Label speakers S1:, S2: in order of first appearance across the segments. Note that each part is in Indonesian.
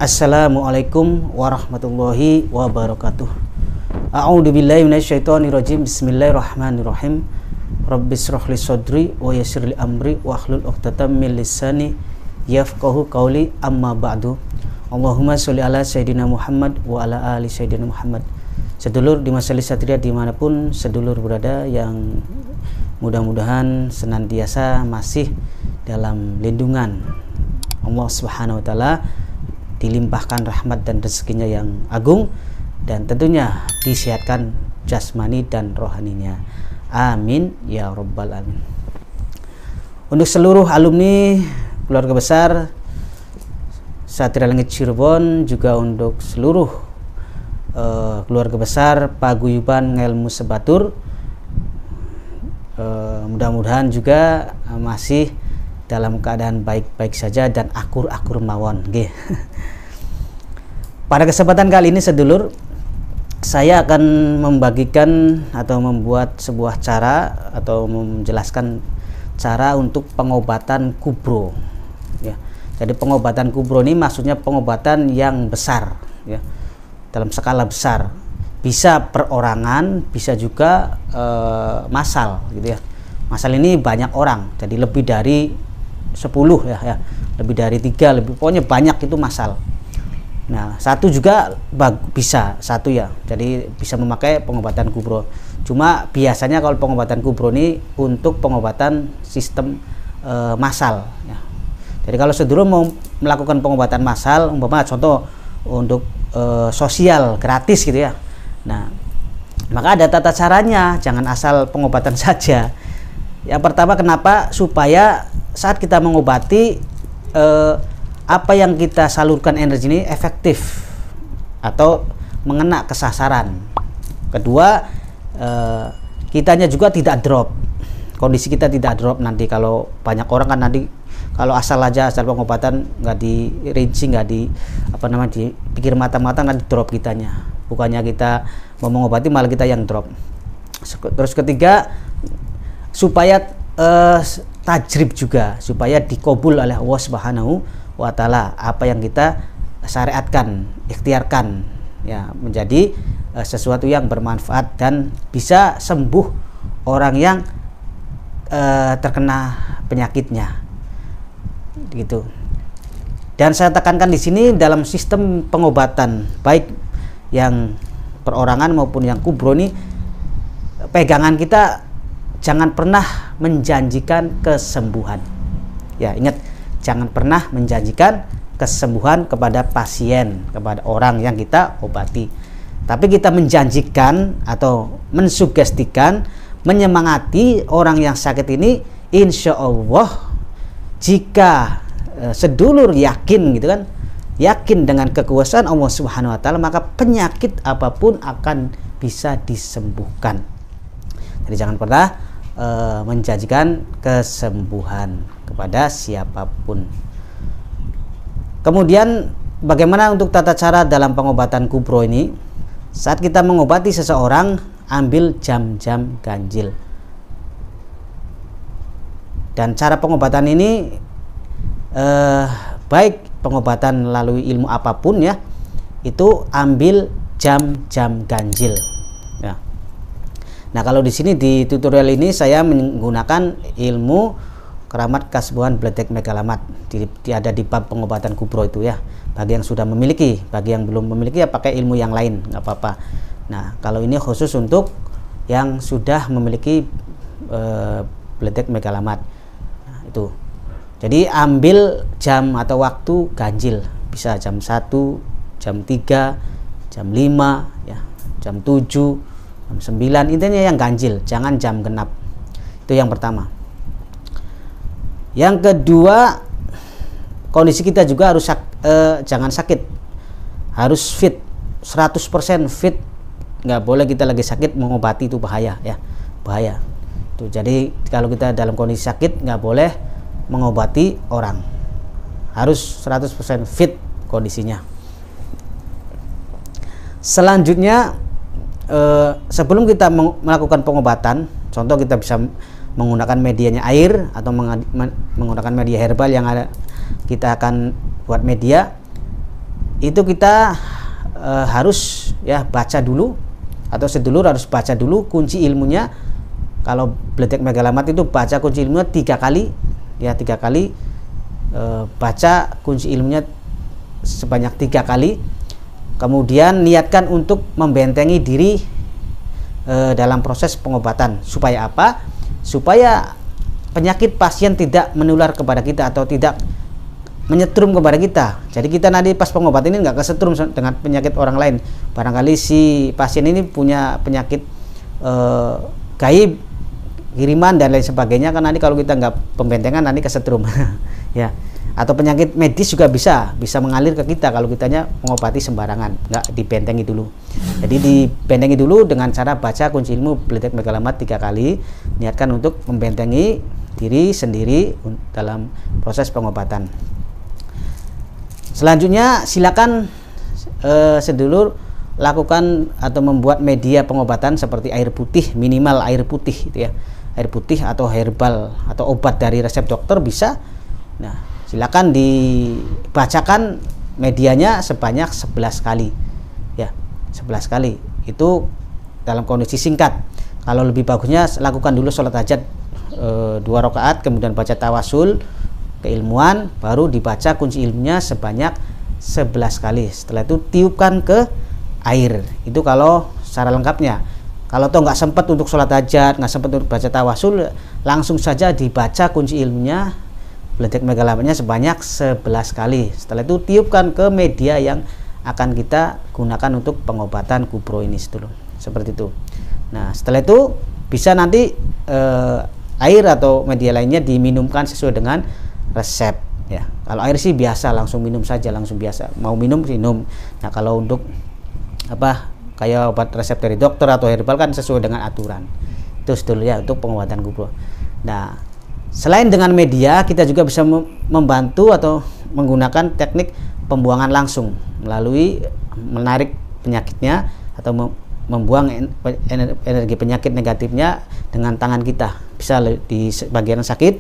S1: Assalamualaikum warahmatullahi wabarakatuh. A'udzubillahi minasyaitonirrajim. Bismillahirrahmanirrahim. Rabbis shrahli sadri wa yassirli amri wahlul 'uqdatam min lisani yafqahu qawli, amma ba'du. Allahumma sholli ala sayyidina Muhammad wa ala ali sayyidina Muhammad. Sedulur di Majelis Satria dimanapun sedulur berada, yang mudah-mudahan senantiasa masih dalam lindungan Allah Subhanahu wa taala, dilimpahkan rahmat dan rezekinya yang agung, dan tentunya disehatkan jasmani dan rohaninya. Amin ya rabbal alamin. Untuk seluruh alumni keluarga besar Satria Langit Cirebon, juga untuk seluruh keluarga besar Paguyuban Ngelmu Sebatur, mudah-mudahan juga masih dalam keadaan baik-baik saja dan akur-akur mawon. Pada kesempatan kali ini sedulur, saya akan membagikan atau membuat sebuah cara atau menjelaskan cara untuk pengobatan kubro, ya. Jadi pengobatan kubro ini maksudnya pengobatan yang besar, ya, dalam skala besar, bisa perorangan, bisa juga massal, gitu ya. Massal ini banyak orang, jadi lebih dari 10 ya, lebih dari 3, pokoknya banyak itu massal. Nah, satu juga bisa, satu ya, jadi bisa memakai pengobatan kubro. Cuma biasanya kalau pengobatan kubro ini untuk pengobatan sistem massal, ya. Jadi kalau sedulur mau melakukan pengobatan massal, umpama contoh untuk sosial gratis gitu ya, nah maka ada tata caranya, jangan asal pengobatan saja. Yang pertama, kenapa? Supaya saat kita mengobati, apa yang kita salurkan energi ini efektif atau mengena ke sasaran. Kedua, kitanya juga tidak drop, kondisi kita tidak drop. Nanti kalau banyak orang kan nanti kalau asal pengobatan nggak dirinci, nggak dipikir matang-matang, nanti drop kitanya. Bukannya kita mau mengobati malah kita yang drop. Terus ketiga, supaya tajrib juga, supaya dikabul oleh Allah Subhanahu wa taala apa yang kita syariatkan, ikhtiarkan, ya, menjadi sesuatu yang bermanfaat dan bisa sembuh orang yang terkena penyakitnya, gitu. Dan saya tekankan di sini, dalam sistem pengobatan baik yang perorangan maupun yang kubro ini, pegangan kita jangan pernah menjanjikan kesembuhan. Ya, ingat, jangan pernah menjanjikan kesembuhan kepada pasien, kepada orang yang kita obati. Tapi kita menjanjikan atau mensugestikan, menyemangati orang yang sakit ini, insya Allah jika sedulur yakin, gitu kan, yakin dengan kekuasaan Allah Subhanahu wa taala, maka penyakit apapun akan bisa disembuhkan. Jadi jangan pernah menjanjikan kesembuhan kepada siapapun. Kemudian bagaimana untuk tata cara dalam pengobatan kubro ini? Saat kita mengobati seseorang, ambil jam-jam ganjil. Dan cara pengobatan ini baik pengobatan melalui ilmu apapun, ya, itu ambil jam-jam ganjil, ya. Nah, kalau di sini di tutorial ini saya menggunakan ilmu keramat kasbuhan bledek megalamat, ada di bab pengobatan kubro itu, ya. Bagi yang sudah memiliki, bagi yang belum memiliki ya pakai ilmu yang lain, nggak apa-apa. Nah, kalau ini khusus untuk yang sudah memiliki bledek megalamat. Nah, itu. Jadi ambil jam atau waktu ganjil, bisa jam 1, jam 3, jam 5, ya, jam 7, jam 9, intinya yang ganjil, jangan jam genap. Itu yang pertama. Yang kedua, kondisi kita juga harus jangan sakit, harus fit, 100% fit. Nggak boleh kita lagi sakit mengobati, itu bahaya, ya, bahaya. Tuh, jadi kalau kita dalam kondisi sakit nggak boleh mengobati orang, harus 100% fit kondisinya. Selanjutnya, sebelum kita melakukan pengobatan, contoh kita bisa menggunakan medianya air atau menggunakan media herbal yang ada, kita akan buat media. itu kita harus ya baca dulu, atau sedulur harus baca dulu kunci ilmunya. Kalau Bledek Megalamat itu baca kunci ilmunya 3 kali ya, 3 kali baca kunci ilmunya sebanyak 3 kali. Kemudian niatkan untuk membentengi diri dalam proses pengobatan. Supaya apa? Supaya penyakit pasien tidak menular kepada kita atau tidak menyetrum kepada kita. Jadi kita nanti pas pengobatan ini nggak kesetrum dengan penyakit orang lain. Barangkali si pasien ini punya penyakit gaib, kiriman dan lain sebagainya, kan nanti kalau kita nggak pembentengan nanti kesetrum ya. Atau penyakit medis juga bisa mengalir ke kita kalau kitanya mengobati sembarangan, nggak dibentengi dulu. Jadi dibentengi dulu dengan cara baca kunci ilmu Bledek Megalamat 3 kali, niatkan untuk membentengi diri sendiri dalam proses pengobatan. Selanjutnya silakan sedulur lakukan atau membuat media pengobatan seperti air putih, minimal air putih gitu ya. Air putih atau herbal atau obat dari resep dokter bisa. Nah, silakan dibacakan medianya sebanyak 11 kali. Ya, 11 kali. Itu dalam kondisi singkat. Kalau lebih bagusnya lakukan dulu sholat hajat 2 rakaat, kemudian baca tawasul keilmuan, baru dibaca kunci ilmunya sebanyak 11 kali. Setelah itu tiupkan ke air. Itu kalau secara lengkapnya. Kalau toh nggak sempat untuk sholat hajat, nggak sempat untuk baca tawasul, langsung saja dibaca kunci ilmunya Bledek Megalamatnya sebanyak 11 kali. Setelah itu tiupkan ke media yang akan kita gunakan untuk pengobatan kubro ini dulu. Seperti itu. Nah, setelah itu bisa nanti air atau media lainnya diminumkan sesuai dengan resep ya. Kalau air sih biasa langsung minum saja, langsung biasa. Mau minum minum. Nah, kalau untuk apa kayak obat resep dari dokter atau herbal kan sesuai dengan aturan. Itu dulu ya untuk pengobatan kubro. Nah, selain dengan media, kita juga bisa membantu atau menggunakan teknik pembuangan langsung melalui menarik penyakitnya atau membuang energi penyakit negatifnya dengan tangan kita. Bisa di bagian sakit,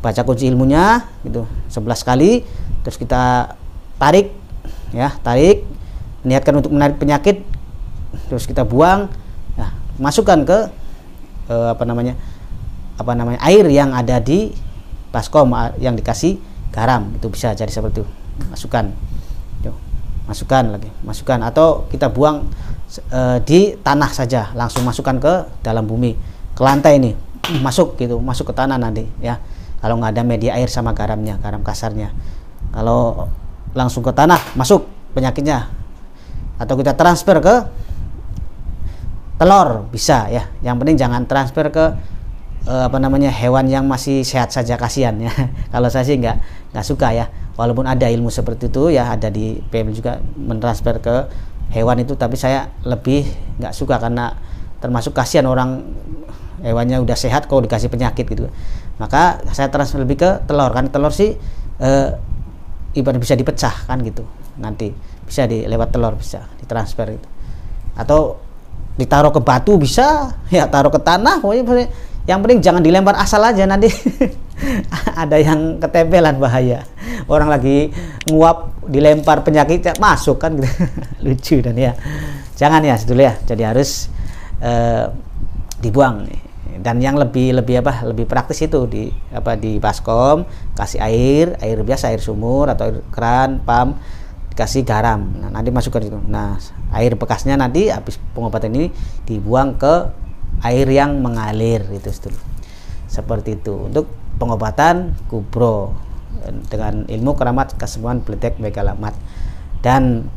S1: baca kunci ilmunya gitu 11 kali, terus kita tarik ya, niatkan untuk menarik penyakit, terus kita buang ya, masukkan ke air yang ada di baskom yang dikasih garam. Itu bisa jadi seperti itu. Masukkan atau kita buang di tanah saja, langsung masukkan ke dalam bumi, ke lantai ini, masuk ke tanah nanti ya. Kalau nggak ada media air sama garamnya, garam kasarnya, kalau langsung ke tanah masuk penyakitnya. Atau kita transfer ke telur bisa ya. Yang penting jangan transfer ke hewan yang masih sehat saja, kasihan ya. Kalau saya sih nggak suka ya, walaupun ada ilmu seperti itu ya, ada di PM juga mentransfer ke hewan itu, tapi saya lebih nggak suka karena termasuk kasihan orang, hewannya udah sehat kalau dikasih penyakit gitu. Maka saya transfer lebih ke telur, kan telur sih ibarat bisa dipecah kan gitu, nanti bisa lewat telur bisa ditransfer itu, atau ditaruh ke batu bisa ya, taruh ke tanah pokoknya. Yang penting jangan dilempar asal aja, nanti ada yang ketempelan, bahaya. Orang lagi nguap dilempar penyakit masuk kan gitu. Lucu dan ya. Jangan ya dulu ya. Jadi harus dibuang. Dan yang lebih praktis itu di baskom, kasih air biasa, air sumur atau air keran, pam, dikasih garam. Nah, nanti masukkan itu. Nah, air bekasnya nanti habis pengobatan ini dibuang ke air yang mengalir itu dulu. Seperti itu untuk pengobatan kubro dengan ilmu keramat kesembuhan Bledek Megalamat. Dan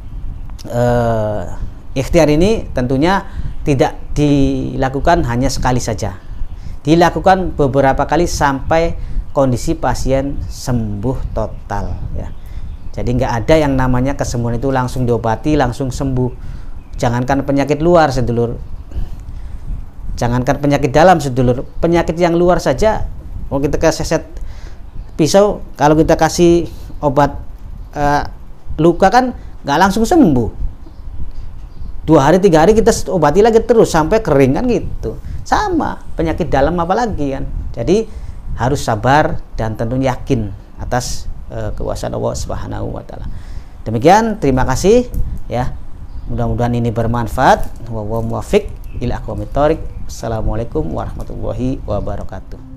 S1: ikhtiar ini tentunya tidak dilakukan hanya sekali saja, dilakukan beberapa kali sampai kondisi pasien sembuh total ya. Jadi nggak ada yang namanya kesembuhan itu langsung diobati langsung sembuh. Jangankan penyakit luar sedulur, jangankan penyakit dalam sedulur, penyakit yang luar saja, kalau kita keseset pisau, kalau kita kasih obat luka kan nggak langsung sembuh, 2 hari 3 hari kita obati lagi terus sampai kering kan gitu. Sama penyakit dalam apalagi kan. Jadi harus sabar dan tentunya yakin atas kekuasaan Allah Subhanahu wa taala. Demikian, terima kasih ya. Mudah-mudahan ini bermanfaat. Wa muwaffiq ila aqwamit thoriq. Assalamualaikum warahmatullahi wabarakatuh.